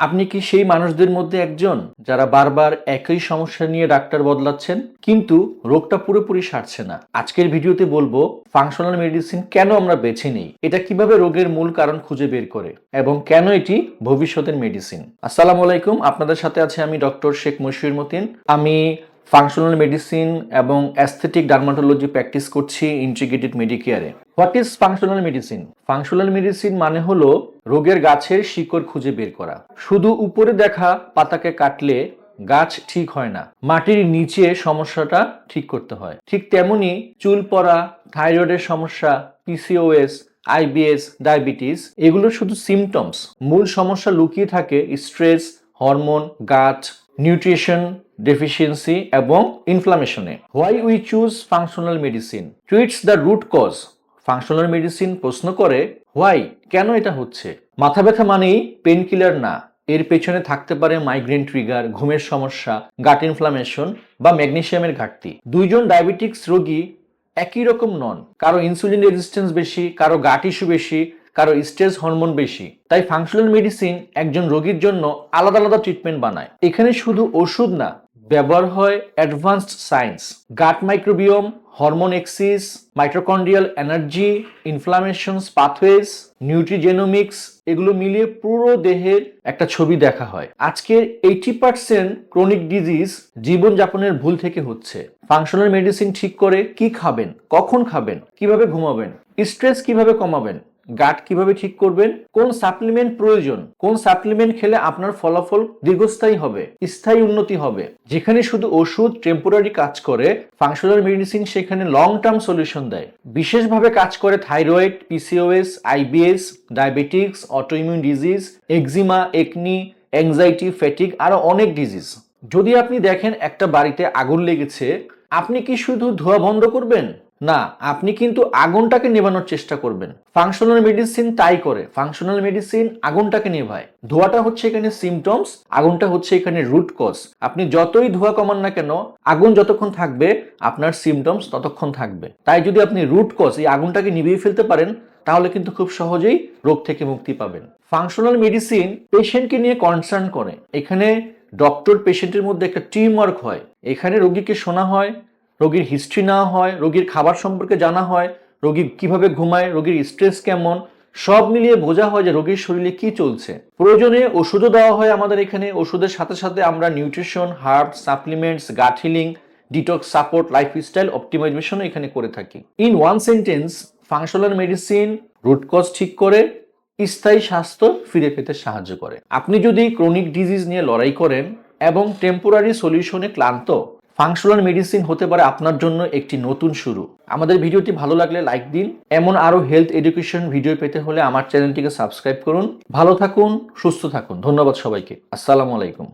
আপনি কি সেই মানুষদের মধ্যে একজন যারা বারবার একই সমস্যা নিয়ে ডাক্তার বদলাচ্ছেন কিন্তু রোগটা পুরোপুরি সারছে না? আজকের ভিডিওতে বলবো ফাংশনাল মেডিসিন কেন আমরা বেছে নিই, এটা কিভাবে রোগের মূল কারণ খুঁজে বের করে এবং কেন এটি ভবিষ্যতের মেডিসিন। আসসালামু আলাইকুম, আপনাদের সাথে আছে আমি ডক্টর শেখ মশিউর মতিন। আমি ফাংশনাল মেডিসিন এবং অ্যাস্থেটিক ডার্মাটোলজি প্র্যাকটিস করছি ইন্টিগ্রেটেড মেডিকেয়ারে। What is functional medicine? Functional medicine মানে হলো রোগের গাছের শিকড় খুঁজে বের করা। শুধু উপরে দেখা পাতাকে কাটলে গাছ ঠিক হয় না, মাটির নিচে সমস্যাটা ঠিক করতে হয়। ঠিক তেমনি চুল পড়া, থাইরয়েডের সমস্যা, পিসিওএস, আইবিএস, ডায়াবেটিস এগুলো শুধু সিমটমস। মূল সমস্যা লুকিয়ে থাকে stress, hormone, gut, nutrition deficiency এবং ইনফ্লামেশনে। Why we choose functional medicine? Treats the root cause. Functional medicine প্রশ্ন করে হোয়াই, কেন এটা হচ্ছে। মাথা ব্যথা মানেই পেন কিলার না, এর পেছনে থাকতে পারে মাইগ্রেন ট্রিগার, ঘুমের সমস্যা, গাট ইনফ্লামেশন বা ম্যাগনেসিয়ামের ঘাটতি। দুইজন ডায়াবেটিক্স রোগী একই রকম নন, কারো ইনসুলিন রেজিস্ট্যান্স বেশি, কারো গাট ইস্যু বেশি, কারো স্ট্রেস হরমোন বেশি। তাই ফাংশনাল মেডিসিন একজন রোগীর জন্য আলাদা আলাদা ট্রিটমেন্ট বানায়। এখানে শুধু ওষুধ না, ব্যবহার হয় advanced science, gut microbiome, hormone axis, mitochondrial energy, inflammations pathways, nutrigenomics, এগুলো মিলিয়ে পুরো দেহের একটা ছবি দেখা হয়। আজকের 80% ক্রনিক ডিজিজ জীবনযাপনের ভুল থেকে হচ্ছে। ফাংশনাল মেডিসিন ঠিক করে কি খাবেন, কখন খাবেন, কিভাবে ঘুমাবেন, স্ট্রেস কিভাবে কমাবেন, গাট কিভাবে ঠিক করবেন, কোন সাপ্লিমেন্ট প্রয়োজন, কোন সাপ্লিমেন্ট খেলে আপনার ফলাফল দীর্ঘস্থায়ী হবে, স্থায়ী উন্নতি হবে। যেখানে শুধু ওষুধ টেম্পোরারি কাজ করে, ফাংশনাল মেডিসিন সেখানে লং টার্ম সলিউশন দেয়। বিশেষভাবে কাজ করে thyroid, PCOS, IBS, diabetics, autoimmune disease, এক্সিমা, acne, anxiety, fatigue, আরো অনেক ডিজিজ। যদি আপনি দেখেন একটা বাড়িতে আগুন লেগেছে, আপনি কি শুধু ধোঁয়া বন্ধ করবেন? না, আপনি কিন্তু আগুনটাকে নেভানোর চেষ্টা করবেন। ফাংশনাল মেডিসিন তাই করে। Functional medicine আগুনটাকে নেভায়। ধোঁয়াটা হচ্ছে এখানে সিমটমস, আগুনটা হচ্ছে এখানে রুট কজ। আপনি যতই ধোঁয়া কমান না কেন, আগুন যতক্ষণ থাকবে আপনার সিমটমস ততক্ষণ থাকবে। তাই যদি আপনি রুট কজ, এই আগুনটাকে নিভিয়ে ফেলতে পারেন, তাহলে কিন্তু খুব সহজেই রোগ থেকে মুক্তি পাবেন। ফাংশনাল মেডিসিন পেশেন্টকে নিয়ে কনসার্ন করে। এখানে ডক্টর পেশেন্টের মধ্যে একটা টিম ওয়ার্ক হয়। এখানে রোগীকে শোনা হয়, রোগীর হিস্ট্রি নেওয়া হয়, রোগীর খাবার সম্পর্কে জানা হয়, রোগী কিভাবে ঘুমায়, রোগীর স্ট্রেস কেমন, সব মিলিয়ে বোঝা হয় যে রোগীর শরীরে কি চলছে। প্রয়োজনে ওষুধও দেওয়া হয় আমাদের এখানে। ওষুধের সাথে সাথে আমরা nutrition, herb, supplements, gut healing, detox support, lifestyle অপটিমাইজেশনও এখানে করে থাকি। In one sentence, functional medicine root cause ঠিক করে, স্থায়ী স্বাস্থ্য ফিরে পেতে সাহায্য করে। আপনি যদি ক্রনিক ডিজিজ নিয়ে লড়াই করেন এবং টেম্পোরারি সলিউশনে ক্লান্ত, ফাংশনাল মেডিসিন হতে পারে আপনার জন্য একটি নতুন শুরু। আমাদের ভিডিওটি ভালো লাগলে লাইক দিন। এমন আরো হেলথ এডুকেশন ভিডিও পেতে হলে আমার চ্যানেলটিকে সাবস্ক্রাইব করুন। ভালো থাকুন, সুস্থ থাকুন। ধন্যবাদ সবাইকে। আসসালামু আলাইকুম।